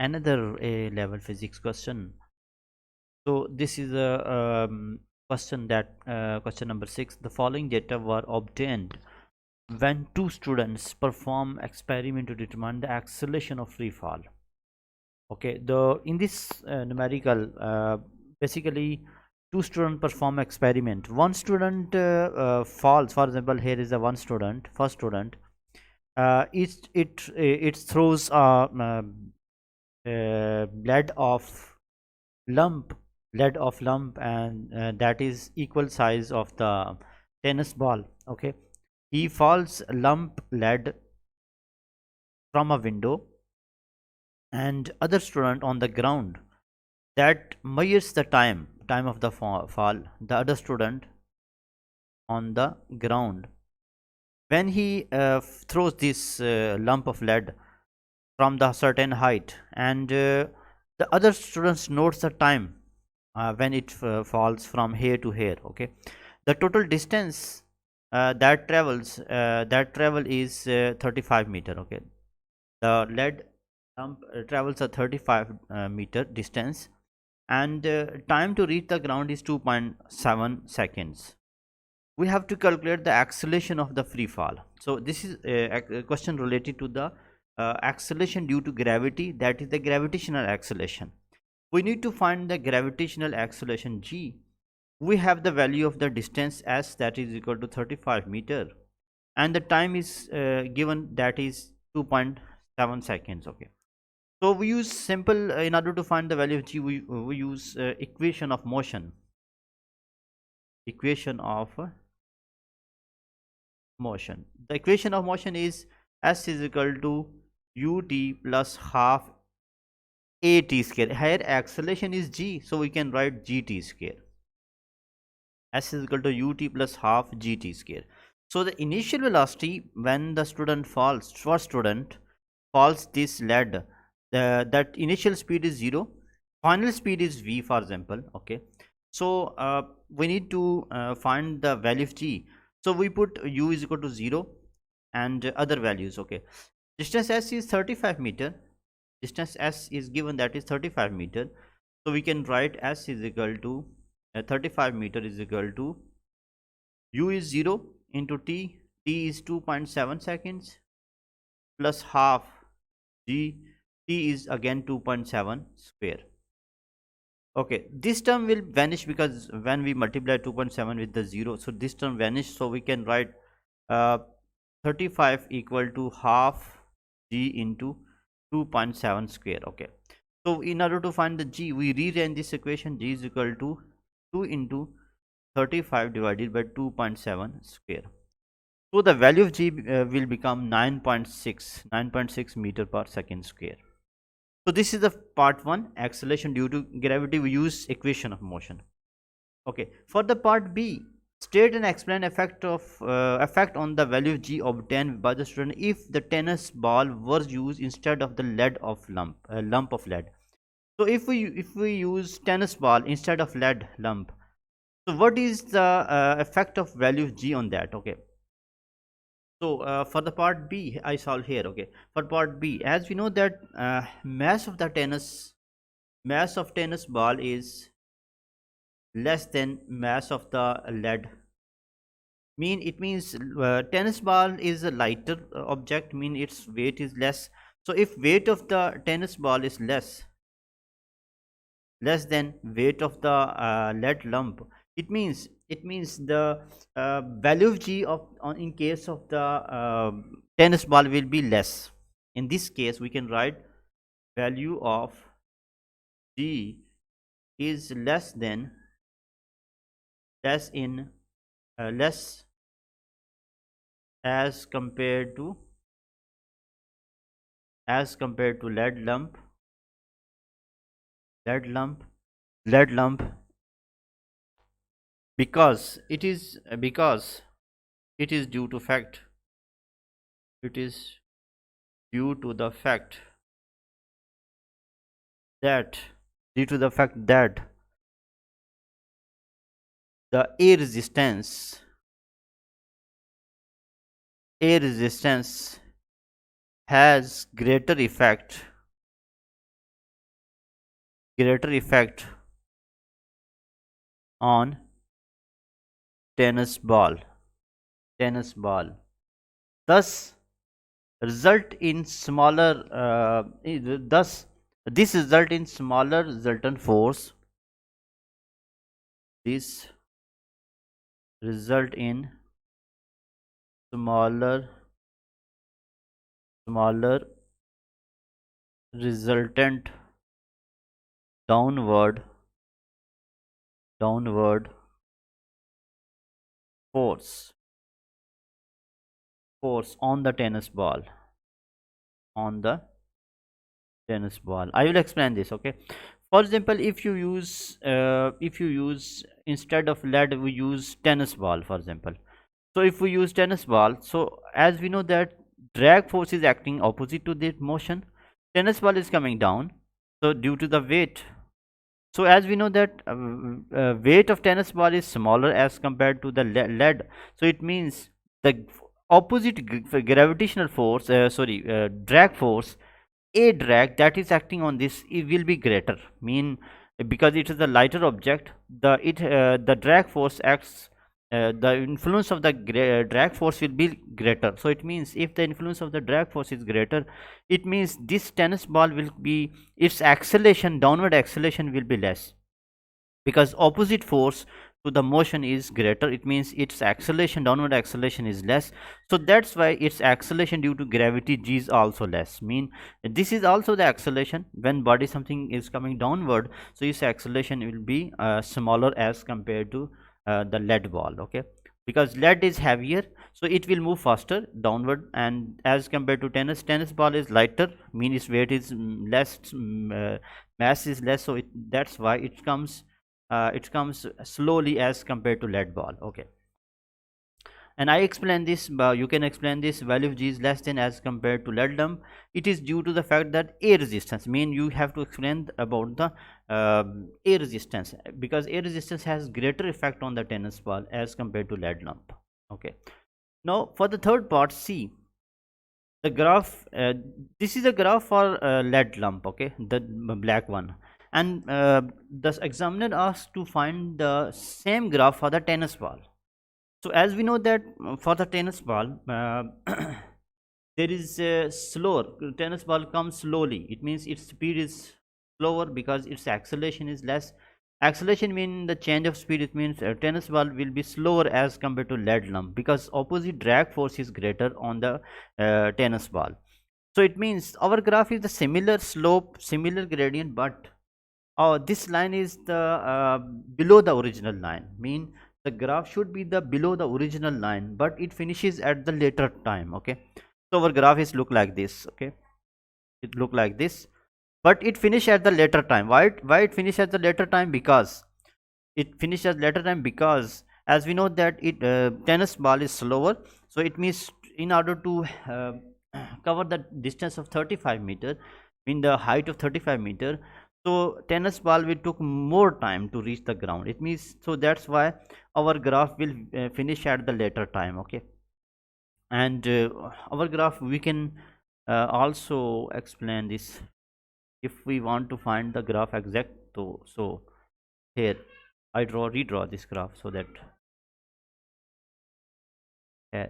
another A level physics question. So this is a question that question number 6. The following data were obtained when two students perform experiment to determine the acceleration of free fall. Okay, the in this numerical, basically two students perform experiment. One student falls. For example, here is a one student, first student. It throws lead of lump lead of lump, and that is equal size of the tennis ball. Okay, he falls lump lead from a window, and other student on the ground that measures the time of the fall. The other student on the ground, when he throws this lump of lead from the certain height, and the other students notes the time when it falls from here to here. Okay, the total distance that travel is 35 meter. Okay, the lead lump travels a 35 meter distance, and time to reach the ground is 2.7 seconds. We have to calculate the acceleration of the free fall. So this is a question related to the acceleration due to gravity, that is the gravitational acceleration. We need to find the gravitational acceleration g. We have the value of the distance s, that is equal to 35 meter, and the time is given, that is 2.7 seconds. Okay, so we use simple in order to find the value of g, we use equation of motion. Equation of motion. The equation of motion is s is equal to ut plus half at square. Here acceleration is g, so we can write gt square. S is equal to ut plus half gt square. So the initial velocity when the student falls, first student falls this lead, that initial speed is 0, final speed is v, for example. Okay, so we need to find the value of g. So we put u is equal to 0 and other values. Okay, distance s is 35 meter. Distance s is given, that is 35 meter. So we can write s is equal to 35 meter is equal to u is 0 into t is 2.7 seconds, plus half g, t is again 2.7 square. Okay, this term will vanish because when we multiply 2.7 with the 0, so this term vanish. So we can write uh, 35 equal to half g into 2.7 square. Okay, so in order to find the g, we rearrange this equation. G is equal to 2 into 35 divided by 2.7 square. So the value of g will become 9.6 meter per second square. So this is the part 1, acceleration due to gravity. We use equation of motion. Okay, for the part B, state and explain effect on the value of g obtained by the student if the tennis ball was used instead of the lump of lead. So if we use tennis ball instead of lead lump, so what is the effect of value of g on that? Okay, so for the part B, I solve here. Okay, for part B, as we know that mass of tennis ball is less than mass of the lead. It means tennis ball is a lighter object, mean its weight is less. So if weight of the tennis ball is less than weight of the lead lump, it means the value of g in case of the tennis ball will be less. In this case, we can write value of g is less as compared to lead lump lead lump, because it is due to fact it is due to the fact that the air resistance has greater effect greater effect on tennis ball thus result in smaller thus this result in smaller resultant force. This result in smaller smaller resultant downward downward force on the tennis ball on the tennis ball. I will explain this. Okay, for example, if you use instead of lead we use tennis ball, for example. So if we use tennis ball, so as we know that drag force is acting opposite to the motion, tennis ball is coming down, so due to the weight. So as we know that weight of tennis ball is smaller as compared to the lead, so it means the opposite gravitational force, drag force, a drag that is acting on this, it will be greater, mean because it is a lighter object, the drag force acts, the influence of the drag force will be greater. So it means if the influence of the drag force is greater, it means this tennis ball will be, its acceleration, downward acceleration will be less, because opposite force to the motion is greater, it means its acceleration, downward acceleration is less. So that's why its acceleration due to gravity g is also less, mean this is also the acceleration when body something is coming downward, so its acceleration will be smaller as compared to the lead ball. Okay, because lead is heavier, so it will move faster downward, and as compared to tennis ball is lighter, mean its weight is less, mass is less, so that's why it comes slowly as compared to lead ball. Okay, and I explain this, you can explain this value of g is less than as compared to lead lump. It is due to the fact that air resistance, mean you have to explain about the air resistance, because air resistance has greater effect on the tennis ball as compared to lead lump. Okay, now for the third part, see the graph, this is a graph for lead lump. Okay, the black one, and the examiner asked to find the same graph for the tennis ball. So as we know that for the tennis ball, there is a slower, tennis ball comes slowly, it means its speed is slower because its acceleration is less. Acceleration mean the change of speed, it means tennis ball will be slower as compared to lead lump, because opposite drag force is greater on the tennis ball. So it means our graph is the similar slope, similar gradient, but this line is the below the original line, mean the graph should be the below the original line, but it finishes at the later time. Okay, so our graph is look like this. Okay, it look like this, but it finish at the later time. Why it finish at the later time? Because it finishes later time, because as we know that it tennis ball is slower, so it means in order to cover the distance of 35-meter, in the height of 35-meter, so tennis ball will took more time to reach the ground, it means, so that's why our graph will finish at the later time. Okay, and our graph we can also explain this if we want to find the graph exact. So here I redraw this graph so that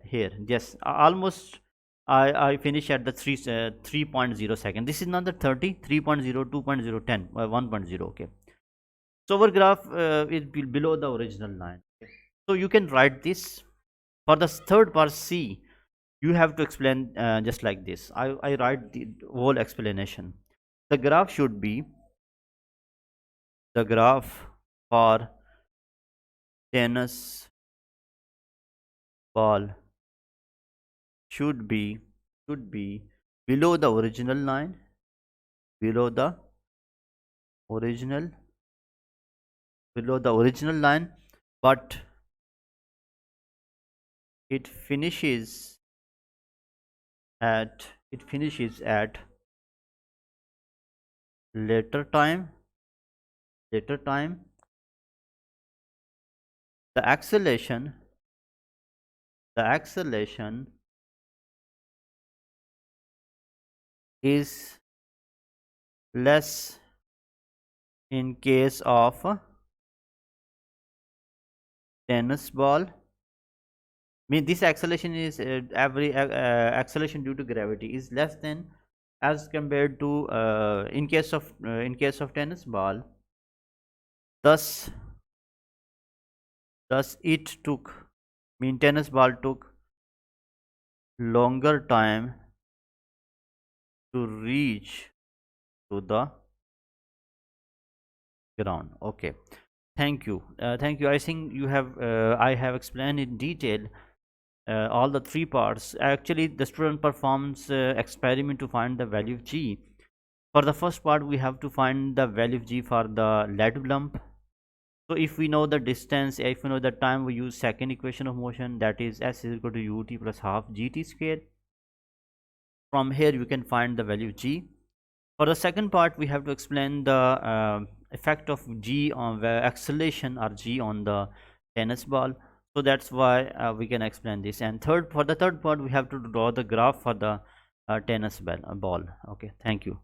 here, yes, almost I finish at the 3.0 second. This is not the 30, 3.0, 2.0, 10, 1.0. Okay, so our graph is below the original line. Okay. So you can write this for the third part C. You have to explain just like this. I write the whole explanation. The graph should be, the graph for tennis ball should be should be below the original line, below the original line, but it finishes at later time. The acceleration is less in case of tennis ball, mean this acceleration is every acceleration due to gravity is less than as compared to in case of tennis ball. Thus, it took, mean tennis ball took longer time to reach to the ground. Okay, thank you. I think you have I have explained in detail all the three parts. Actually, the student performs experiment to find the value of g. For the first part, we have to find the value of g for the lead lump. So if we know the distance, if we know the time, we use second equation of motion, that is s is equal to ut plus half gt square. From here you can find the value of g. For the second part, we have to explain the effect of g on the acceleration or g on the tennis ball. So that's why we can explain this. And for the third part, we have to draw the graph for the tennis ball. Okay, thank you.